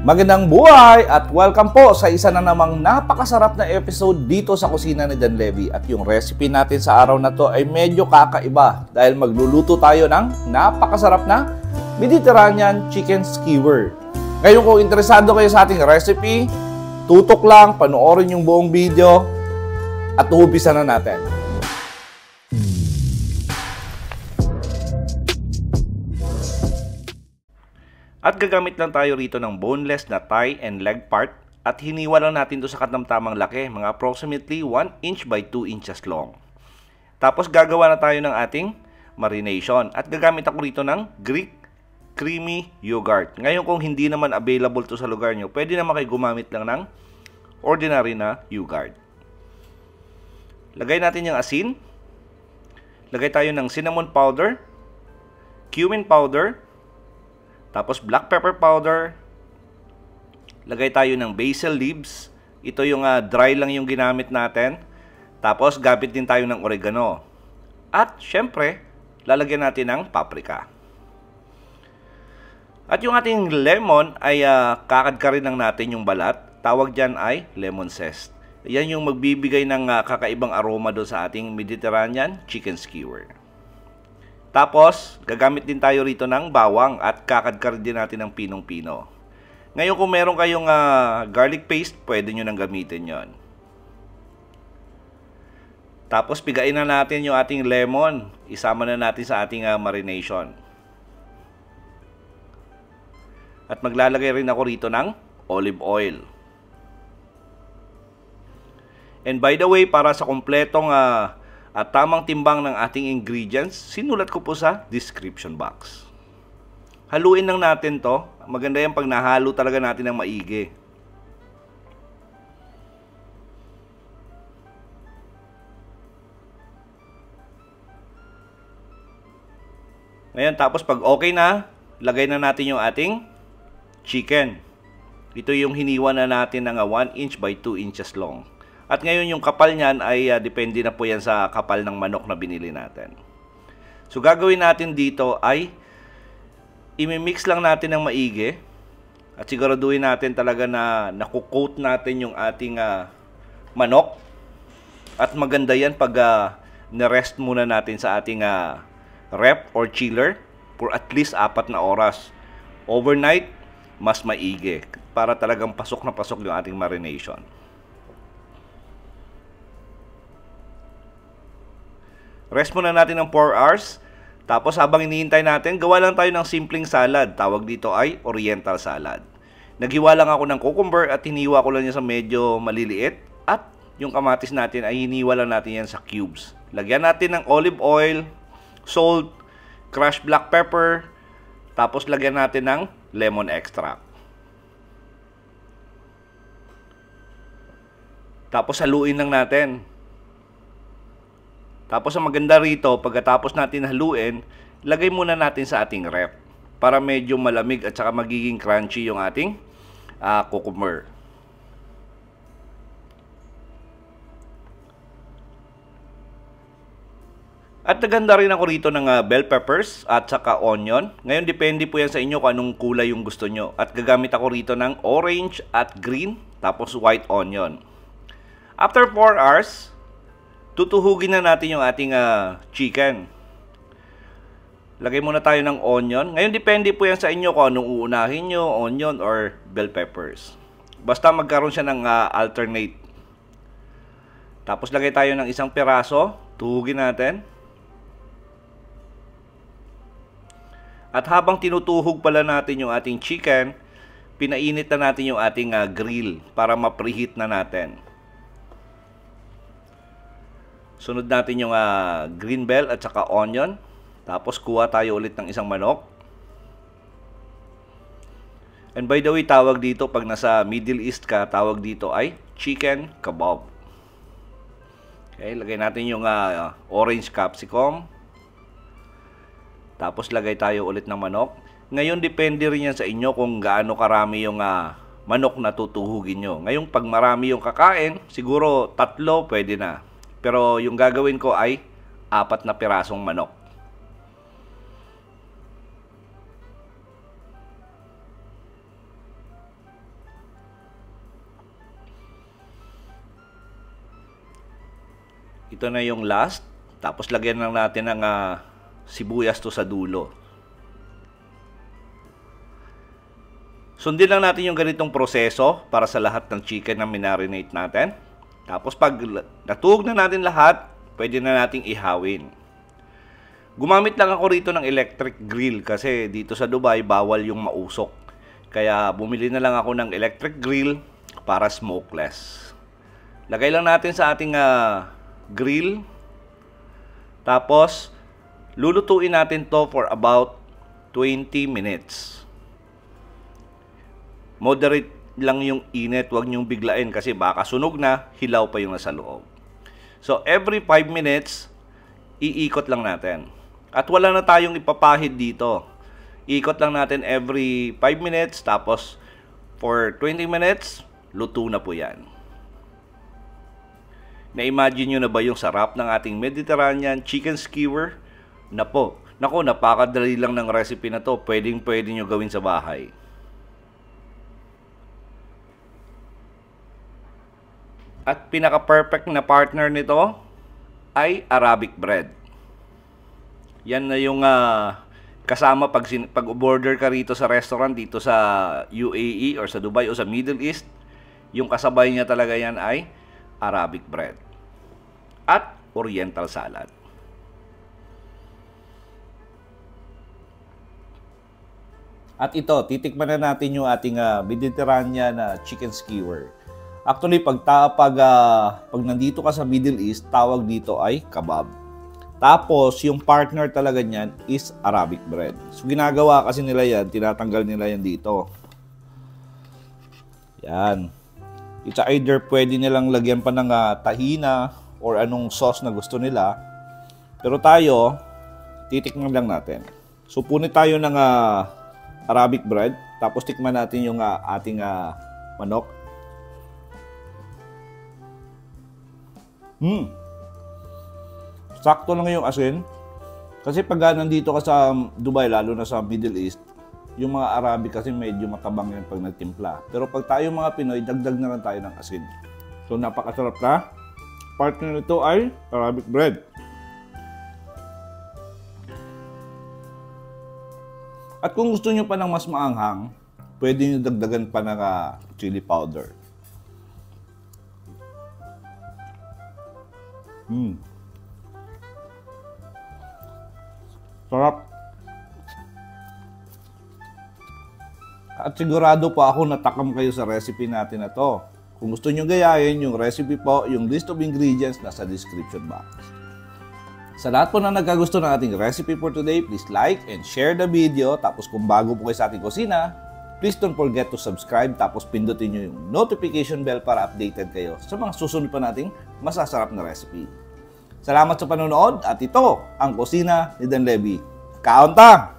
Magandang buhay at welcome po sa isa na namang napakasarap na episode dito sa kusina ni Dan Levy. At yung recipe natin sa araw na to ay medyo kakaiba dahil magluluto tayo ng napakasarap na Mediterranean chicken skewer. Ngayon kung interesado kayo sa ating recipe, tutok lang, panoorin yung buong video at uumpisa na natin. At gagamit lang tayo rito ng boneless na thigh and leg part at hiniwa lang natin ito sa katamtamang laki, mga approximately 1 inch by 2 inches long. Tapos gagawa na tayo ng ating marination at gagamit ako rito ng Greek creamy yogurt. Ngayon kung hindi naman available to sa lugar nyo, pwede naman kayo gumamit lang ng ordinary na yogurt. Lagay natin yung asin. Lagay tayo ng cinnamon powder, cumin powder, tapos black pepper powder. Lagay tayo ng basil leaves. Ito yung dry lang yung ginamit natin. Tapos gamit din tayo ng oregano. At syempre, lalagyan natin ng paprika. At yung ating lemon ay kakadka rin lang natin yung balat. Tawag dyan ay lemon zest. Yan yung magbibigay ng kakaibang aroma doon sa ating Mediterranean chicken skewer. Tapos, gagamit din tayo rito ng bawang at kakadkar din natin ng pinong-pino. Ngayon kung meron kayong garlic paste, pwede nyo nang gamitin yon. Tapos, pigain na natin yung ating lemon. Isama na natin sa ating marination. At maglalagay rin ako rito ng olive oil. And by the way, para sa kompletong at tamang timbang ng ating ingredients, sinulat ko po sa description box. Haluin lang natin to. Maganda yan pag nahalo talaga natin ng maigi. Ngayon, tapos pag okay na, lagay na natin yung ating chicken. Ito yung hiniwa na natin ng 1 inch by 2 inches long. At ngayon yung kapal niyan ay depende na po yan sa kapal ng manok na binili natin. So gagawin natin dito ay imimix lang natin ng maigi at siguraduhin natin talaga na nakukoat natin yung ating manok. At maganda yan pag nirest muna natin sa ating ref or chiller for at least 4 na oras. Overnight, mas maigi para talagang pasok na pasok yung ating marination. Rest muna natin ng 4 hours. Tapos habang hinihintay natin, gawa lang tayo ng simpleng salad. Tawag dito ay oriental salad. Naghiwa lang ako ng cucumber at hiniwa ko lang yan sa medyo maliliit. At yung kamatis natin ay hiniwa lang natin yan sa cubes. Lagyan natin ng olive oil, salt, crushed black pepper. Tapos lagyan natin ng lemon extract. Tapos haluin lang natin. Tapos ang maganda rito, pagkatapos natin haluin, lagay muna natin sa ating ref para medyo malamig at saka magiging crunchy yung ating cucumber. At naganda rin ako rito ng bell peppers at saka onion. Ngayon depende po yan sa inyo kung anong kulay yung gusto nyo. At gagamit ako rito ng orange at green, tapos white onion. After 4 hours, tutuhugin na natin yung ating chicken. Lagay muna tayo ng onion. Ngayon, depende po yan sa inyo kung anong uunahin nyo, onion or bell peppers. Basta magkaroon siya ng alternate. Tapos lagay tayo ng isang piraso. Tuhugin natin. At habang tinutuhog pala natin yung ating chicken, pinainit na natin yung ating grill para ma-preheat na natin. Sunod natin yung green bell at saka onion. Tapos kuha tayo ulit ng isang manok. And by the way, tawag dito pag nasa Middle East ka, tawag dito ay chicken kebab. Okay, lagay natin yung orange capsicum. Tapos lagay tayo ulit ng manok. Ngayon, depende rin yan sa inyo kung gaano karami yung manok na tutuhugin nyo. Ngayon, pag marami yung kakain, siguro 3 pwede na. Pero yung gagawin ko ay 4 na pirasong manok. Ito na yung last. Tapos lagyan lang natin ng sibuyas to sa dulo. Sundin lang natin yung ganitong proseso para sa lahat ng chicken na minarinate natin. Tapos pag natuog na natin lahat, pwede na nating ihawin. Gumamit lang ako rito ng electric grill kasi dito sa Dubai bawal yung mausok. Kaya bumili na lang ako ng electric grill para smokeless. Lagay lang natin sa ating grill. Tapos lulutuin natin to for about 20 minutes. Moderate lang yung init, huwag niyong biglain kasi baka sunog na, hilaw pa yung nasa loob. So every 5 minutes, iikot lang natin. At wala na tayong ipapahid dito. Iikot lang natin every 5 minutes, tapos for 20 minutes, luto na po yan. Na-imagine nyo na ba yung sarap ng ating Mediterranean chicken skewer? Nako, napakadali lang ng recipe na to. Pwede nyo gawin sa bahay. At pinaka-perfect na partner nito ay Arabic bread. Yan na yung kasama pag order ka rito sa restaurant dito sa UAE or sa Dubai o sa Middle East. Yung kasabay niya talaga yan ay Arabic bread at Oriental salad. At ito, titikman na natin yung ating Mediterranean chicken skewer. Actually, pag nandito ka sa Middle East, tawag dito ay kebab. Tapos, yung partner talaga niyan is Arabic bread. So, ginagawa kasi nila yan, tinatanggal nila yan dito. Yan. It's either pwede nilang lagyan pa ng tahina or anong sauce na gusto nila. Pero tayo, titikman lang natin. So, punit tayo ng Arabic bread. Tapos, tikman natin yung ating manok. Sakto lang yung asin. Kasi pag nandito ka sa Dubai, lalo na sa Middle East, yung mga Arabic kasi medyo matabang yan pag nagtimpla. Pero pag tayo mga Pinoy, dagdag na lang tayo ng asin. So napakasarap na. Partner nito ay Arabic bread. At kung gusto nyo pa ng mas maanghang, pwede nyo dagdagan pa ng chili powder. Sarap. At sigurado po ako natakam kayo sa recipe natin na to. Kung gusto nyo gayahin yung recipe po, yung list of ingredients nasa description box. Sa lahat po na nagkagusto ng ating recipe for today, please like and share the video. Tapos kung bago po kayo sa ating kusina, please don't forget to subscribe. Tapos pindutin nyo yung notification bell para updated kayo sa mga susunod pa nating masasarap na recipe. Salamat sa panonood at ito ang kusina ni Dan Levy. Kaunta!